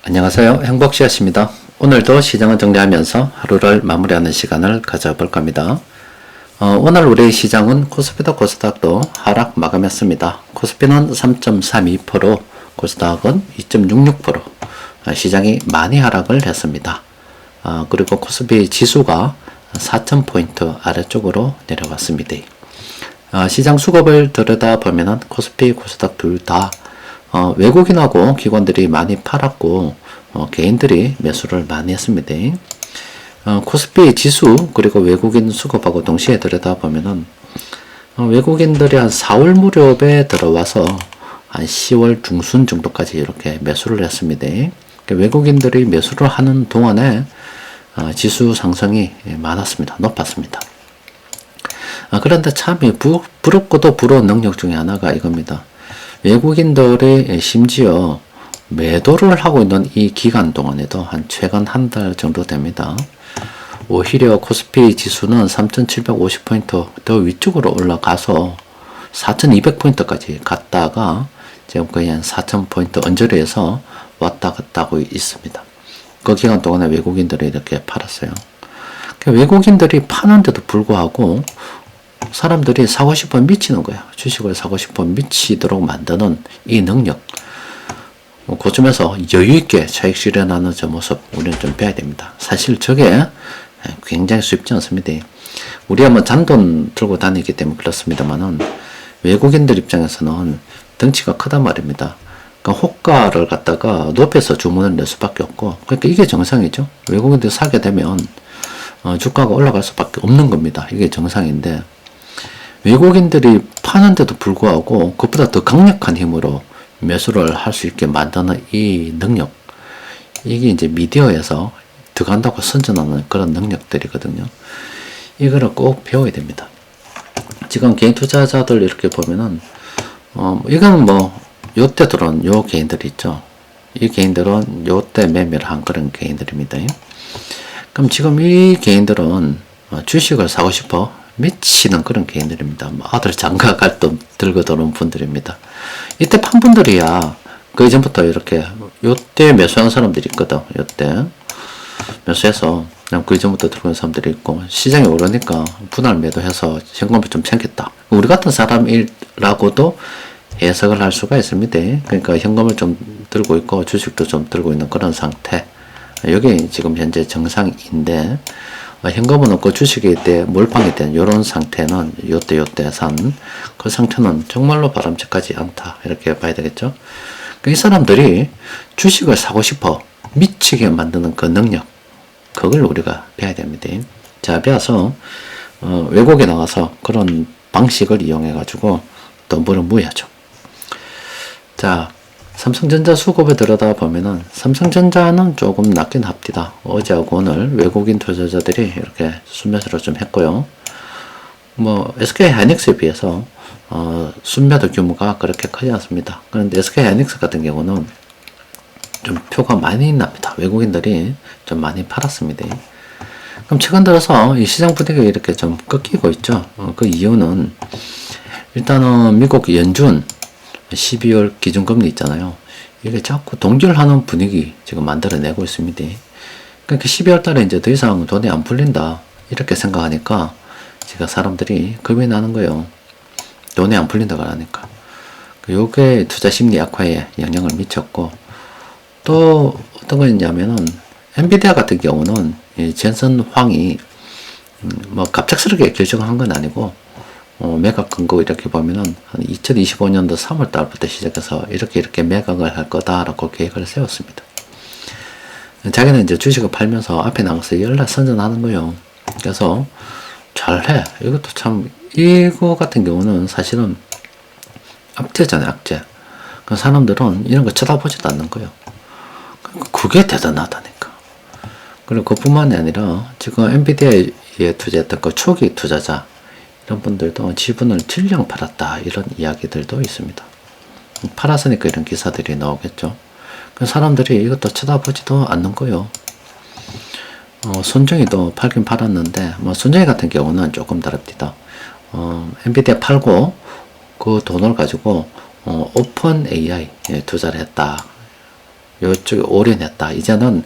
안녕하세요. 행복씨앗입니다. 오늘도 시장을 정리하면서 하루를 마무리하는 시간을 가져볼 겁니다. 오늘 우리 시장은 코스피도 코스닥도 하락 마감했습니다. 코스피는 3.32%, 코스닥은 2.66%, 시장이 많이 하락을 했습니다. 그리고 코스피 지수가 4,000포인트 아래쪽으로 내려왔습니다. 시장 수급을 들여다보면 코스피, 코스닥 둘 다 외국인하고 기관들이 많이 팔았고 개인들이 매수를 많이 했습니다. 코스피 지수 그리고 외국인 수급하고 동시에 들여다보면은 외국인들이 한 4월 무렵에 들어와서 한 10월 중순 정도까지 이렇게 매수를 했습니다. 외국인들이 매수를 하는 동안에 지수 상승이 많았습니다. 높았습니다. 그런데 참 부럽고도 부러운 능력 중에 하나가 이겁니다. 외국인들이 심지어 매도를 하고 있는 이 기간 동안에도 한 최근 한 달 정도 됩니다. 오히려 코스피 지수는 3,750포인트 더 위쪽으로 올라가서 4,200포인트까지 갔다가 지금 거의 한 4,000포인트 언저리에서 왔다 갔다 하고 있습니다. 그 기간 동안에 외국인들이 이렇게 팔았어요. 외국인들이 파는데도 불구하고 사람들이 사고 싶어 미치는 거야. 주식을 사고 싶어 미치도록 만드는 이 능력. 그 점에서 여유있게 차익 실현하는 저 모습 우리는 좀 배워야 됩니다. 사실 저게 굉장히 쉽지 않습니다. 우리가 뭐 잔돈 들고 다니기 때문에 그렇습니다만은 외국인들 입장에서는 덩치가 크단 말입니다. 그러니까 호가를 갖다가 높여서 주문을 낼 수밖에 없고, 그러니까 이게 정상이죠. 외국인들 사게 되면 주가가 올라갈 수밖에 없는 겁니다. 이게 정상인데, 외국인들이 파는데도 불구하고 그보다 더 강력한 힘으로 매수를 할 수 있게 만드는 이 능력, 이게 이제 미디어에서 들어간다고 선전하는 그런 능력들이거든요. 이거를 꼭 배워야 됩니다. 지금 개인 투자자들 이렇게 보면은 이거는 뭐 요때 들어온 요 개인들이 있죠. 이 개인들은 요때 매매를 한 그런 개인들입니다. 그럼 지금 이 개인들은 주식을 사고 싶어 미치는 그런 개인들입니다. 아들 장가 갈 돈 들고 들어온 분들입니다. 이때 판 분들이야 그 이전부터 이렇게 요때 매수한 사람들이 있거든. 요때 매수해서 그냥 그 이전부터 들고 온 사람들이 있고, 시장이 오르니까 분할 매도해서 현금을 좀 챙겼다. 우리 같은 사람이라고도 해석을 할 수가 있습니다. 그러니까 현금을 좀 들고 있고 주식도 좀 들고 있는 그런 상태. 여기 지금 현재 정상인데, 현금은 없고 주식일 때 몰빵이 된 이런 상태는 요때 산 그 상태는 정말로 바람직하지 않다, 이렇게 봐야 되겠죠. 이 사람들이 주식을 사고 싶어 미치게 만드는 그 능력, 그걸 우리가 배워야 됩니다. 자, 배워서 외국에 나가서 그런 방식을 이용해 가지고 돈 벌어 모여야죠. 자, 삼성전자 수급에 들여다보면은 삼성전자는 조금 낮긴 합니다. 어제하고 오늘 외국인 투자자들이 이렇게 순매수를 좀 했고요. 뭐 SK하이닉스에 비해서 순매도 규모가 그렇게 크지 않습니다. 그런데 SK하이닉스 같은 경우는 좀 표가 많이 납니다. 외국인들이 좀 많이 팔았습니다. 그럼 최근 들어서 이 시장 분위기가 이렇게 좀 꺾이고 있죠. 그 이유는 일단은 미국 연준 12월 기준금리 있잖아요. 이게 자꾸 동결하는 분위기 지금 만들어내고 있습니다. 그러니까 12월 달에 이제 더 이상 돈이 안 풀린다, 이렇게 생각하니까 지금 사람들이 겁이 나는 거예요. 돈이 안 풀린다고 하니까. 요게 투자 심리 악화에 영향을 미쳤고, 또 어떤 거였냐면은 엔비디아 같은 경우는 이 젠슨 황이 뭐 갑작스럽게 결정을 한 건 아니고, 매각 근거 이렇게 보면은 한 2025년도 3월 달부터 시작해서 이렇게 매각을 할 거다라고 계획을 세웠습니다. 자기는 이제 주식을 팔면서 앞에 나가서 연락 선전하는 거예요. 그래서 잘해. 이것도 참, 이거 같은 경우는 사실은 악재잖아요, 악재. 그 사람들은 이런 거 쳐다보지도 않는 거예요. 그게 대단하다니까. 그리고 그뿐만이 아니라 지금 엔비디아에 투자했던 그 초기 투자자, 이런 분들도 지분을 질량 팔았다, 이런 이야기들도 있습니다. 팔았으니까 이런 기사들이 나오겠죠. 그 사람들이 이것도 쳐다보지도 않는 거예요. 손정이도 팔긴 팔았는데, 뭐 손정이 같은 경우는 조금 다릅니다. 엔비디아 팔고 그 돈을 가지고 오픈 AI에 투자를 했다. 요쪽에 올인했다. 이제는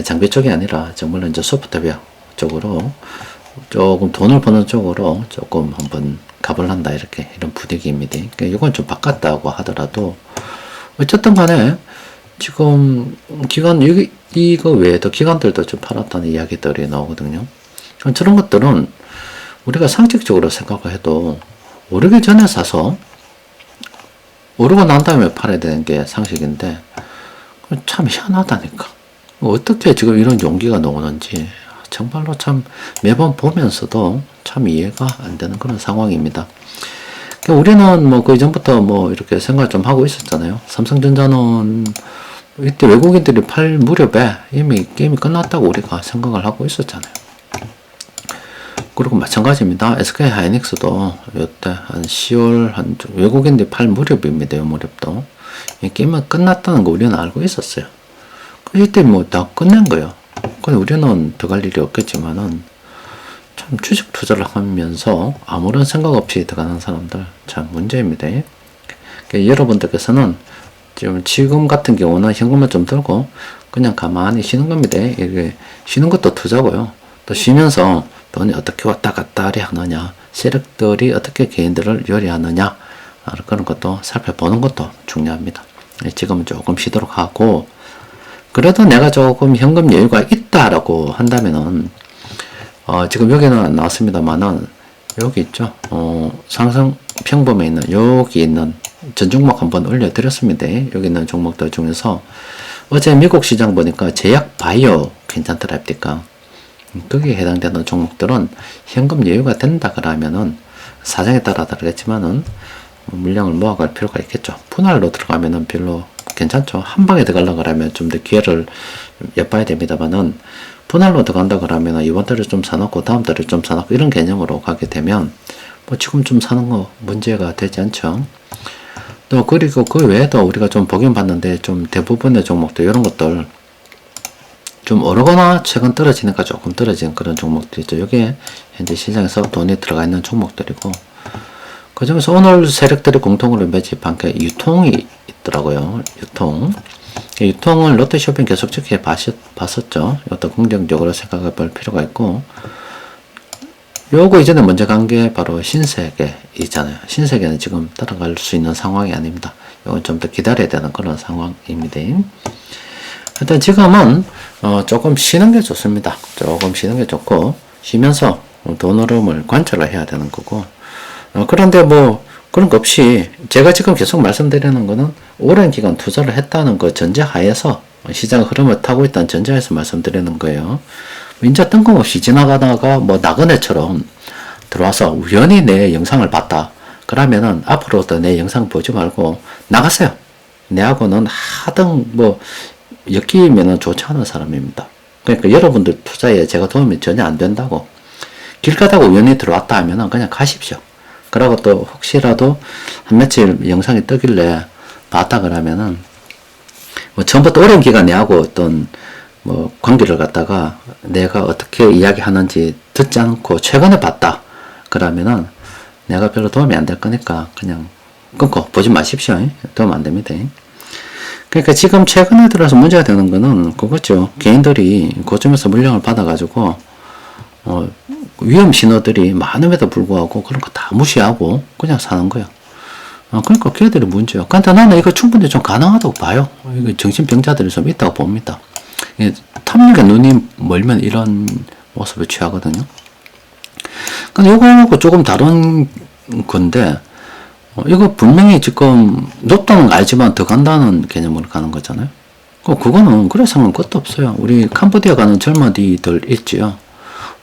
장비 쪽이 아니라 정말로 이제 소프트웨어 쪽으로 조금 돈을 버는 쪽으로 조금 한번 가볼란다. 이렇게 이런 분위기입니다. 그러니까 이건 좀 바꿨다고 하더라도 어쨌든 간에 지금 기관 이거 외에도 기관들도 좀 팔았다는 이야기들이 나오거든요. 저런 것들은 우리가 상식적으로 생각을 해도 오르기 전에 사서 오르고 난 다음에 팔아야 되는 게 상식인데 참 희한하다니까. 어떻게 지금 이런 용기가 나오는지 정말로 참 매번 보면서도 참 이해가 안 되는 그런 상황입니다. 우리는 뭐 그 이전부터 뭐 이렇게 생각 좀 하고 있었잖아요. 삼성전자는 이때 외국인들이 팔 무렵에 이미 게임이 끝났다고 우리가 생각을 하고 있었잖아요. 그리고 마찬가지입니다. SK 하이닉스도 이때 한 10월 외국인들이 팔 무렵입니다. 이 무렵도 이 게임은 끝났다는 거 우리는 알고 있었어요. 이때 뭐 다 끝낸 거예요. 근데 우리는 더 갈 일이 없겠지만은 참 주식 투자를 하면서 아무런 생각 없이 들어가는 사람들 참 문제입니다. 그러니까 여러분들께서는 지금 같은 경우는 현금을 좀 들고 그냥 가만히 쉬는 겁니다. 이게 쉬는 것도 투자고요. 또 쉬면서 돈이 어떻게 왔다 갔다 하느냐, 세력들이 어떻게 개인들을 요리하느냐, 그런 것도 살펴보는 것도 중요합니다. 지금은 조금 쉬도록 하고, 그래도 내가 조금 현금 여유가 있다라고 한다면은, 지금 여기는 안 나왔습니다만은, 여기 있죠. 상승 평범에 있는, 여기 있는 전 종목 한번 올려드렸습니다. 여기 있는 종목들 중에서, 어제 미국 시장 보니까 제약 바이오 괜찮더랍니까? 거기에 해당되는 종목들은 현금 여유가 된다 그러면은 사정에 따라 다르겠지만은 물량을 모아갈 필요가 있겠죠. 분할로 들어가면은 별로 괜찮죠. 한 방에 들어가려고 하면 좀 더 기회를 엿봐야 됩니다만은 분할로 들어간다 그러면은 이번 달에 좀 사놓고 다음 달에 좀 사놓고 이런 개념으로 가게 되면 뭐 지금 좀 사는 거 문제가 되지 않죠. 또 그리고 그 외에도 우리가 좀 보긴 봤는데 좀 대부분의 종목들 이런 것들 좀 오르거나 최근 떨어지니까 조금 떨어지는 그런 종목들이 있죠. 이게 현재 시장에서 돈이 들어가 있는 종목들이고, 그 중에서 오늘 세력들이 공통으로 매집한 게 유통이 있더라고요. 유통을 롯데쇼핑 계속 지켜 봤었죠. 이것도 긍정적으로 생각해 볼 필요가 있고, 요거 이전에 먼저 간 게 바로 신세계 있잖아요. 신세계는 지금 따라갈 수 있는 상황이 아닙니다. 이건 좀 더 기다려야 되는 그런 상황입니다. 일단 지금은 조금 쉬는 게 좋습니다. 조금 쉬는 게 좋고 쉬면서 돈 흐름을 관찰을 해야 되는 거고, 그런데 뭐 그런 거 없이 제가 지금 계속 말씀드리는 거는 오랜 기간 투자를 했다는 거 전제하에서 시장 흐름을 타고 있다는 전제하에서 말씀드리는 거예요. 이제 뜬금없이 지나가다가 뭐 나그네처럼 들어와서 우연히 내 영상을 봤다 그러면은 앞으로도 내 영상 보지 말고 나가세요. 내하고는 하등 뭐 엮이면은 좋지 않은 사람입니다. 그러니까 여러분들 투자에 제가 도움이 전혀 안 된다고, 길 가다가 우연히 들어왔다 하면은 그냥 가십시오. 그러고 또 혹시라도 한 며칠 영상이 뜨길래 봤다 그러면은 뭐 처음부터 오랜 기간 내하고 어떤 뭐 관계를 갖다가 내가 어떻게 이야기하는지 듣지 않고 최근에 봤다 그러면은 내가 별로 도움이 안 될 거니까 그냥 끊고 보지 마십시오. 도움 안 됩니다. 그러니까 지금 최근에 들어서 문제가 되는 거는 그거죠. 개인들이 고점에서 물량을 받아가지고 위험 신호들이 많음에도 불구하고 그런 거 다 무시하고 그냥 사는 거예요. 그러니까 걔들이 문제예요. 근데 나는 이거 충분히 좀 가능하다고 봐요. 이거 정신병자들이 좀 있다고 봅니다. 탐욕에 눈이 멀면 이런 모습을 취하거든요. 근데 이거하고 조금 다른 건데, 이거 분명히 지금 높다는 거 알지만 더 간다는 개념으로 가는 거잖아요. 그거는 그래 상관것도 없어요. 우리 캄보디아 가는 젊은이들 있지요.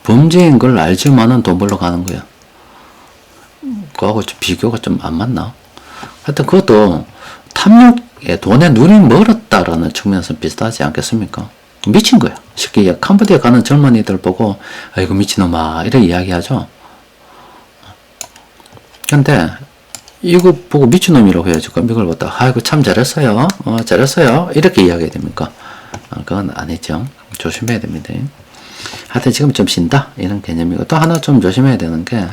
범죄인 걸 알지만은 돈 벌러 가는 거야. 그거하고 좀 비교가 좀 안 맞나? 하여튼 그것도 탐욕에 돈에 눈이 멀었다라는 측면에서 비슷하지 않겠습니까? 미친 거야. 쉽게 얘기해. 캄보디아 가는 젊은이들 보고 아이고 미친놈아 이렇게 이야기하죠. 근데 이거 보고 미친놈이라고 해야지. 이걸 보다 아이고 참 잘했어요. 잘했어요. 이렇게 이야기해야 됩니까? 그건 아니죠. 조심해야 됩니다. 하여튼 지금 좀 쉰다 이런 개념이고, 또 하나 좀 조심해야 되는 게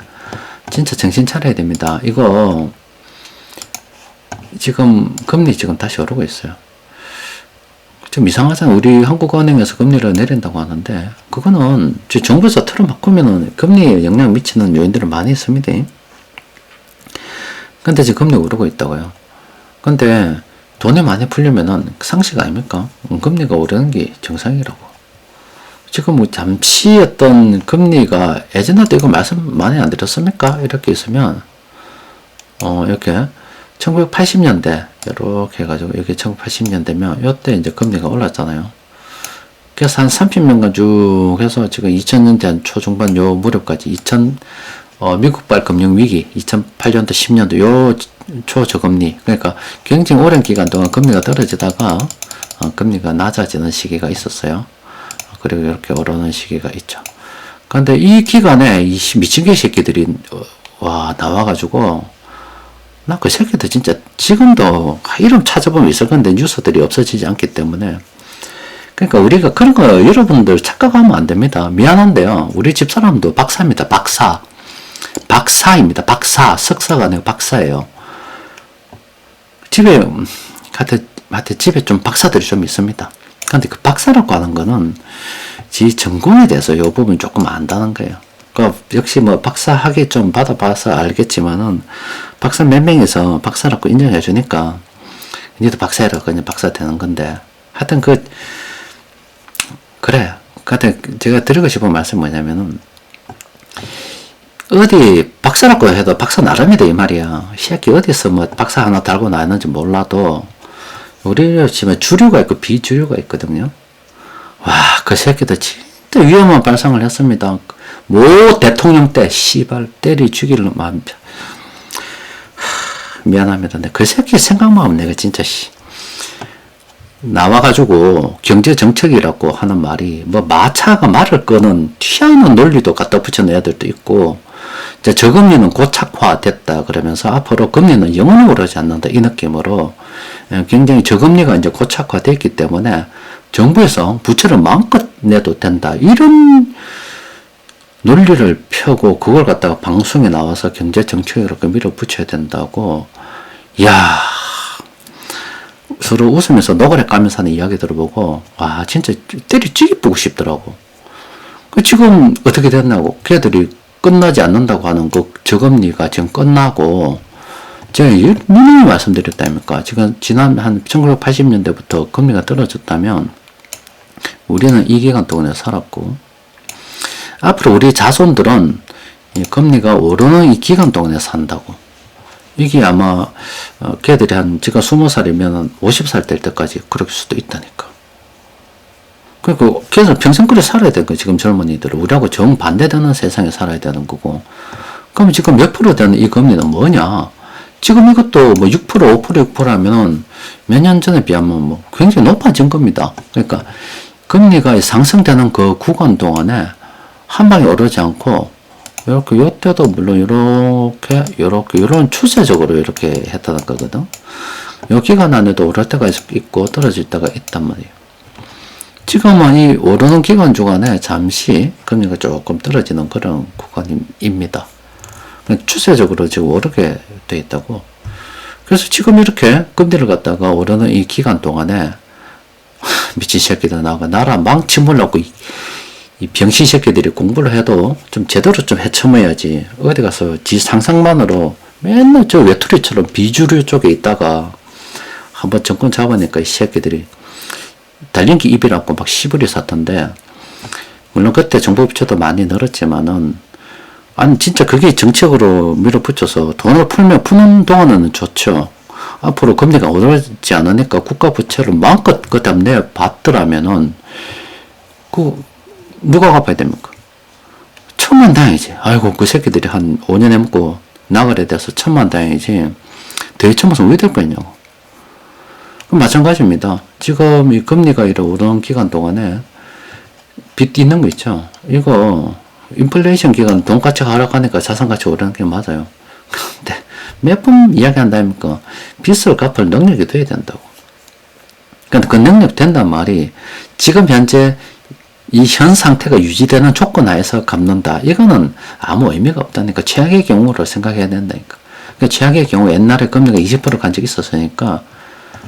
진짜 정신 차려야 됩니다. 이거 지금 금리 지금 다시 오르고 있어요. 좀 이상하잖아요. 우리 한국은행에서 금리를 내린다고 하는데 그거는 정부에서 틀어막으면은 금리에 영향 미치는 요인들은 많이 있습니다. 근데 지금 금리 오르고 있다고요. 근데 돈이 많이 풀리면은 상식 아닙니까? 금리가 오르는 게 정상이라고. 지금 뭐 잠시 어떤 금리가 예전에도 이거 말씀 많이 안 드렸습니까? 이렇게 있으면 이렇게 1980년대 이렇게 해가지고 여기 1980년대면 이때 이제 금리가 올랐잖아요. 그래서 한 30년간 쭉 해서 지금 2000년대 한 초중반 요 무렵까지 미국발 금융위기 2008년도 10년도 요 초저금리 그러니까 굉장히 오랜 기간 동안 금리가 떨어지다가 금리가 낮아지는 시기가 있었어요. 그리고 이렇게 오르는 시기가 있죠. 그런데 이 기간에 이 미친개 새끼들이 와 나와가지고 나 그 새끼들 진짜 지금도 이름 찾아보면 있을 건데 뉴스들이 없어지지 않기 때문에 그러니까 우리가 그런 거 여러분들 착각하면 안 됩니다. 미안한데요. 우리 집사람도 박사입니다. 박사입니다. 박사. 석사가 아니고 박사예요. 집에 집에 좀 박사들이 좀 있습니다. 근데 그 박사라고 하는 거는 지 전공에 대해서 요 부분 조금 안다는 거예요. 그 역시 뭐 박사 학위 좀 받아봐서 알겠지만은 박사 몇 명에서 박사라고 인정해 주니까 니도 박사라고 그냥 박사 되는 건데 하여튼 그래. 근데 제가 드리고 싶은 말씀은 뭐냐면은 어디 박사라고 해도 박사 나름이다 이 말이야. 시학기 어디서 뭐 박사 하나 달고 나왔는지 몰라도 우리 집에 주류가 있고 비주류가 있거든요. 와, 그 새끼들 진짜 위험한 발상을 했습니다. 모 대통령 때 씨발 때리 죽이는 마음 미안합니다. 근데 그 새끼 생각만 하면 내가 진짜 나와가지고 경제정책이라고 하는 말이 뭐 마차가 말을 끄는 튀어나온 논리도 갖다 붙여놓은 애들도 있고 이제 저금리는 고착화됐다 그러면서 앞으로 금리는 영원히 오르지 않는다 이 느낌으로 굉장히 저금리가 이제 고착화됐기 때문에 정부에서 부채를 마음껏 내도 된다 이런 논리를 펴고 그걸 갖다가 방송에 나와서 경제정책이라고 밀어붙여야 된다고 이야 서로 웃으면서 노가리 까면서 하는 이야기 들어보고 와 진짜 때리 찌기쁘고 싶더라고. 지금 어떻게 됐냐고 걔들이 끝나지 않는다고 하는 그 저금리가 지금 끝나고 제가 누누이 말씀드렸다니까 지금 지난 한 1980년대부터 금리가 떨어졌다면 우리는 이 기간 동안에 살았고 앞으로 우리 자손들은 이 금리가 오르는 이 기간 동안에 산다고. 이게 아마 걔들이 한 지가 20살이면 50살 될 때까지 그럴 수도 있다니까. 그러니까 걔들 평생 그래 살아야 되는 거야. 지금 젊은이들은 우리하고 정반대되는 세상에 살아야 되는 거고. 그럼 지금 몇 프로 되는 이 금리는 뭐냐? 지금 이것도 뭐 6%, 5%, 6% 하면은 몇 년 전에 비하면 뭐 굉장히 높아진 겁니다. 그러니까 금리가 상승되는 그 구간 동안에 한 방에 오르지 않고 이렇게 요때도 물론 이렇게 이런 추세적으로 이렇게 했다는 거거든. 요 기간 안에도 오를 때가 있고 떨어질 때가 있단 말이에요. 지금은 이 오르는 기간 중간에 잠시 금리가 조금 떨어지는 그런 구간입니다. 추세적으로 지금 오르게 돼 있다고. 그래서 지금 이렇게 금리를 갖다가 오르는 이 기간 동안에 미친 새끼들 나가 나라 망치물라고 이 병신 새끼들이 공부를 해도 좀 제대로 좀 헤쳐매야지. 어디 가서 지 상상만으로 맨날 저 외톨이처럼 비주류 쪽에 있다가 한번 정권 잡으니까 이 새끼들이 달린 게 입이라고 막 시부리 샀던데 물론 그때 정부 부채도 많이 늘었지만은 아니 진짜 그게 정책으로 밀어붙여서 돈을 푸는 동안은 좋죠. 앞으로 금리가 오르지 않으니까 국가 부채를 마음껏 그다음 내 받더라면은 누가 갚아야 됩니까? 천만 다행이지. 아이고 그 새끼들이 한 5년 해먹고 나가래 돼서 천만 다행이지. 더 처먹으면 왜 될 거냐고. 마찬가지입니다. 지금 이 금리가 이래 오르는 기간 동안에 빚 있는 거 있죠. 이거 인플레이션 기간 돈가치가 하락하니까 자산가치 오르는 게 맞아요. 근데 몇 번 이야기한다니까 빚을 갚을 능력이 돼야 된다고. 근데 그 능력 된단 말이 지금 현재 이 현 상태가 유지되는 조건 하에서 갚는다. 이거는 아무 의미가 없다니까. 최악의 경우로 생각해야 된다니까. 그러니까 최악의 경우 옛날에 금리가 20% 간 적이 있었으니까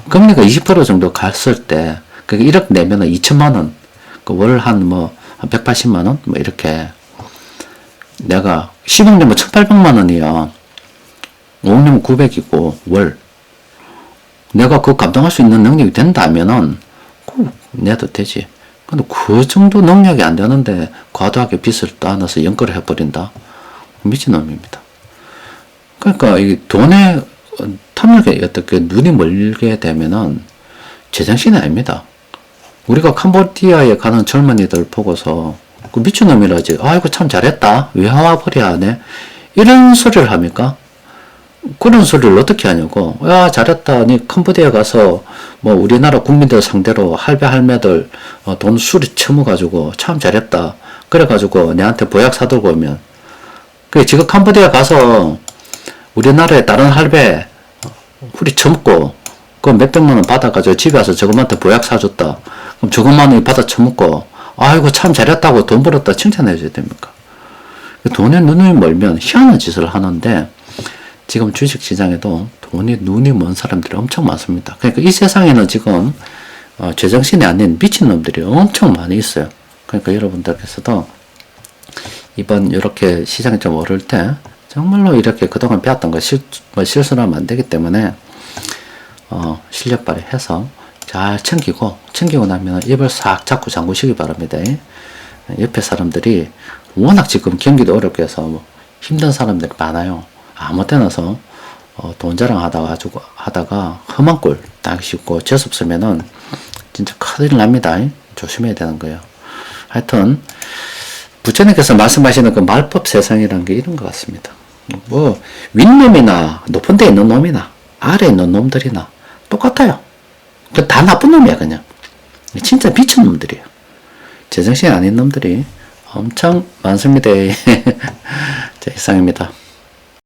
금리가 20% 정도 갔을 때 그게 1억 내면은 2천만 원, 그 월 한 뭐, 한 180만 원? 뭐 이렇게. 내가 10억 내면 1,800만 원이야. 5억 내면 900이고, 월. 내가 그거 감당할 수 있는 능력이 된다면은, 그 내도 되지. 근데 그 정도 능력이 안 되는데, 과도하게 빚을 따놔서 연끌을 해버린다? 미친놈입니다. 그러니까, 이 돈에 탐욕에 어떻게 눈이 멀게 되면은, 제정신이 아닙니다. 우리가 캄보디아에 가는 젊은이들 보고서, 그 미친놈이라지, 아이고 참 잘했다. 왜 와버려 하네? 이런 소리를 합니까? 그런 소리를 어떻게 하냐고. 야, 잘했다. 니 캄보디아 가서 뭐 우리나라 국민들 상대로 할배 할매들 돈 수리 처먹어가지고 참 잘했다. 그래가지고 내한테 보약 사들고 오면. 그 지금 캄보디아 가서 우리나라에 다른 할배 후리 처먹고 그 몇백만 원 받아가지고 집에 와서 저것한테 보약 사줬다. 그럼 저것만 원 받아 처먹고 아이고 참 잘했다고 돈 벌었다 칭찬해줘야 됩니까? 돈에 눈이 멀면 희한한 짓을 하는데 지금 주식시장에도 돈이 눈이 먼 사람들이 엄청 많습니다. 그러니까 이 세상에는 지금 제정신이 아닌 미친놈들이 엄청 많이 있어요. 그러니까 여러분들께서도 이번 이렇게 시장이 좀 오를 때 정말로 이렇게 그동안 배웠던 거 실수를 하면 안 되기 때문에 실력 발휘해서 잘 챙기고 나면 입을 싹 잡고 잠그시기 바랍니다. 옆에 사람들이 워낙 지금 경기도 어렵게 해서 뭐 힘든 사람들이 많아요. 아무 때나서 돈 자랑하다가 험한 꼴 딱 씹고 재수없으면은 진짜 큰일 납니다. 조심해야 되는 거예요. 하여튼 부처님께서 말씀하시는 그 말법 세상이라는 게 이런 것 같습니다. 뭐 윗놈이나 높은 데 있는 놈이나 아래에 있는 놈들이나 똑같아요. 다 나쁜 놈이야 그냥. 진짜 미친 놈들이에요. 제정신이 아닌 놈들이 엄청 많습니다. 자, 이상입니다.